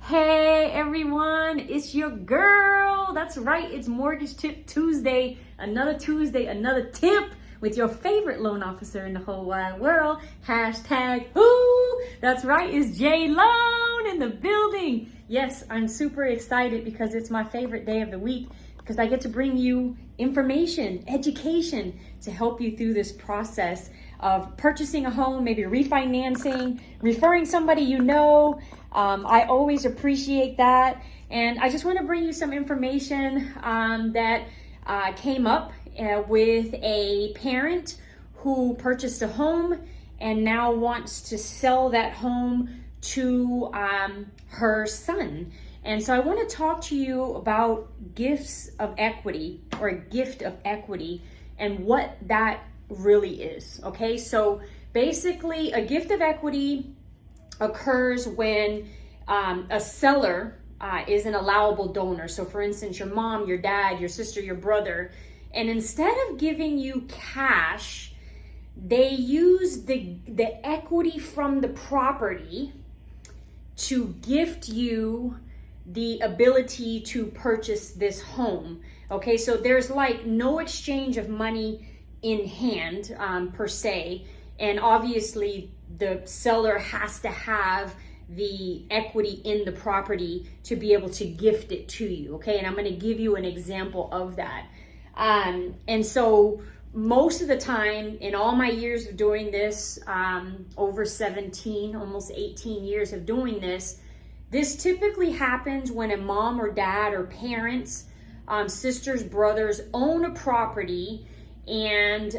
Hey everyone, it's your girl. That's right, it's Mortgage Tip Tuesday. Another Tuesday, another tip with your favorite loan officer in the whole wide world. Hashtag who? That's right, it's JLoan in the building. Yes, I'm super excited because it's my favorite day of the week because I get to bring you information, education to help you through this process of purchasing a home, maybe refinancing, referring somebody you know. I always appreciate that. And I just want to bring you some information that came up with a parent who purchased a home and now wants to sell that home to her son. And so I want to talk to you about gifts of equity, or a gift of equity, and what that really is. Okay, so basically a gift of equity occurs when a seller is an allowable donor. So for instance, your mom, your dad, your sister, your brother, and instead of giving you cash, they use the equity from the property to gift you the ability to purchase this home. Okay, so there's like no exchange of money in hand per se, and obviously the seller has to have the equity in the property to be able to gift it to you. Okay, and I'm going to give you an example of that. And so most of the time in all my years of doing this, over 17, almost 18 years of doing this, this typically happens when a mom or dad or parents, sisters, brothers own a property and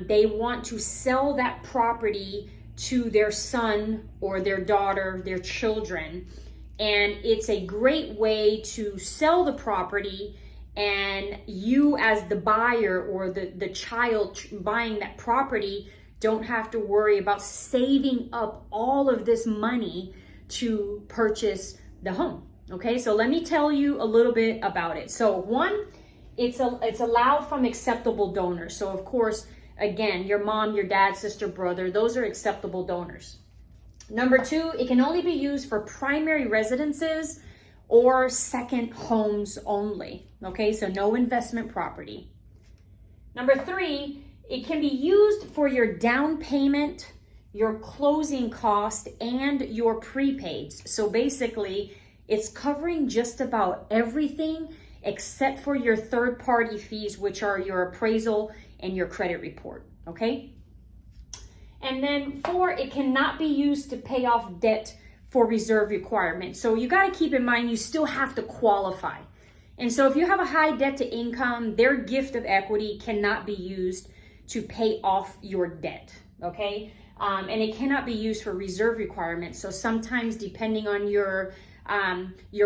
they want to sell that property to their son or their daughter, their children. And it's a great way to sell the property, and you as the buyer or the child buying that property don't have to worry about saving up all of this money to purchase the home. Okay, so let me tell you a little bit about it. So one, it's allowed from acceptable donors. So of course, again, your mom, your dad, sister, brother, those are acceptable donors. Number two, it can only be used for primary residences or second homes only. Okay, so no investment property. Number three, it can be used for your down payment, your closing cost, and your prepaids. So basically, it's covering just about everything except for your third-party fees, which are your appraisal and your credit report, okay? And then four, it cannot be used to pay off debt for reserve requirements. So you gotta keep in mind, you still have to qualify. And so if you have a high debt to income, their gift of equity cannot be used to pay off your debt, okay? And it cannot be used for reserve requirements. So sometimes, depending on your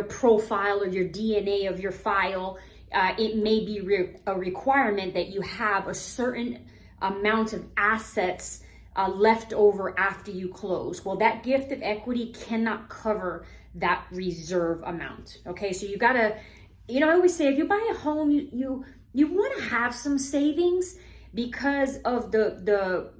profile or your DNA of your file, it may be a requirement that you have a certain amount of assets left over after you close. Well, that gift of equity cannot cover that reserve amount. Okay, so you gotta, I always say, if you buy a home, you want to have some savings because of the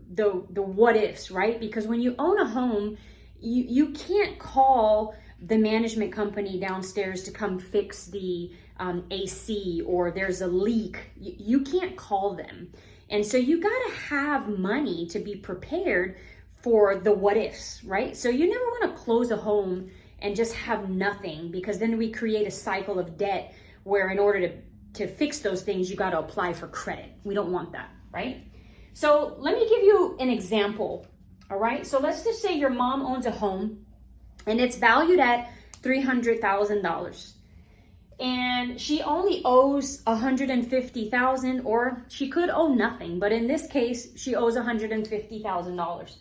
what ifs, right? Because when you own a home, you can't call the management company downstairs to come fix the AC, or there's a leak. You can't call them. And so you gotta have money to be prepared for the what ifs, right? So you never wanna close a home and just have nothing, because then we create a cycle of debt where in order to fix those things, you gotta apply for credit. We don't want that, right? So let me give you an example, all right? So let's just say your mom owns a home and it's valued at $300,000. And she only owes $150,000, or she could owe nothing, but in this case, she owes $150,000.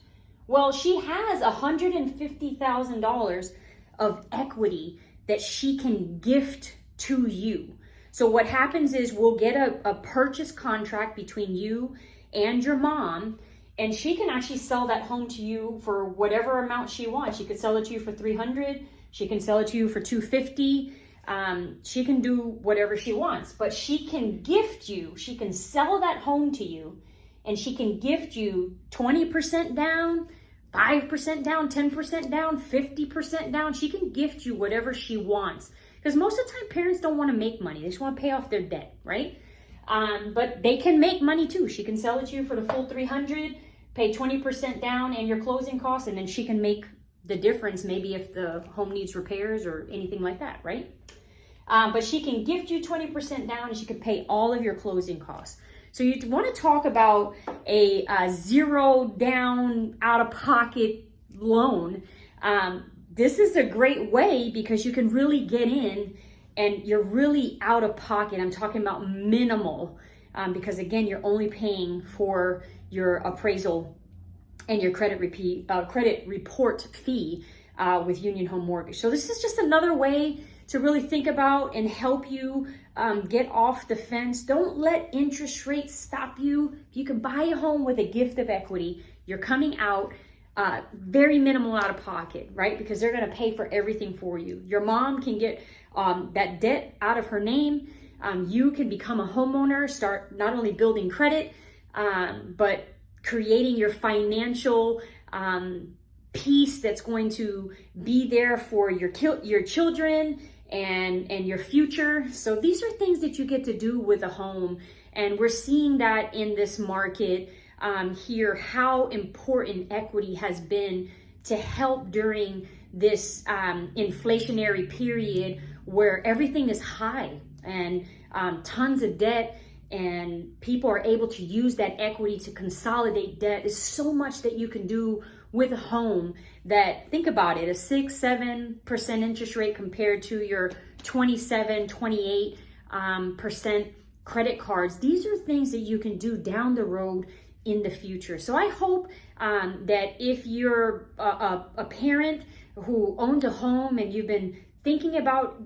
Well, she has $150,000 of equity that she can gift to you. So what happens is we'll get a purchase contract between you and your mom, and she can actually sell that home to you for whatever amount she wants. She could sell it to you for $300,000. She can sell it to you for $250,000. She can do whatever she wants, but she can gift you. She can sell that home to you, and she can gift you 20% down, 5% down, 10% down, 50% down. She can gift you whatever she wants. Because most of the time, parents don't want to make money. They just want to pay off their debt, right? But they can make money too. She can sell it to you for the full $300, pay 20% down and your closing costs, and then she can make the difference maybe if the home needs repairs or anything like that, right? But she can gift you 20% down and she can pay all of your closing costs. So you want to talk about a zero down out-of-pocket loan. This is a great way because you can really get in and you're really out of pocket. I'm talking about minimal because again, you're only paying for your appraisal and your credit report fee with Union Home Mortgage. So this is just another way to really think about and help you get off the fence. Don't let interest rates stop you. If you can buy a home with a gift of equity, you're coming out very minimal out of pocket, right? Because they're going to pay for everything for you. Your mom can get that debt out of her name. You can become a homeowner, start not only building credit, but creating your financial piece that's going to be there for your children and your future. So these are things that you get to do with a home. And we're seeing that in this market here, how important equity has been to help during this inflationary period where everything is high and tons of debt, and people are able to use that equity to consolidate debt. There's so much that you can do with a home that, think about it, a 6-7% interest rate compared to your 27-28% credit cards. These are things that you can do down the road in the future. So I hope that if you're a parent who owns a home and you've been thinking about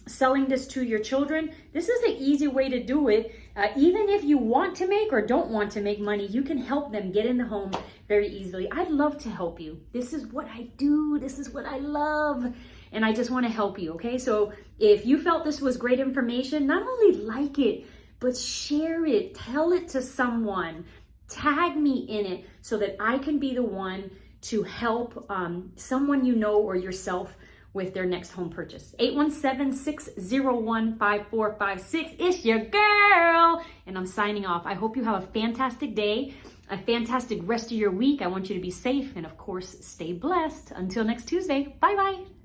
selling this to your children, this is an easy way to do it. Even if you want to make or don't want to make money, you can help them get in the home very easily. I'd love to help you. This is what I do. This is what I love. And I just want to help you, okay? So if you felt this was great information, not only like it, but share it. Tell it to someone. Tag me in it so that I can be the one to help someone you know or yourself with their next home purchase. 817-601-5456. It's your girl. And I'm signing off. I hope you have a fantastic day, a fantastic rest of your week. I want you to be safe and, of course, stay blessed. Until next Tuesday. Bye-bye.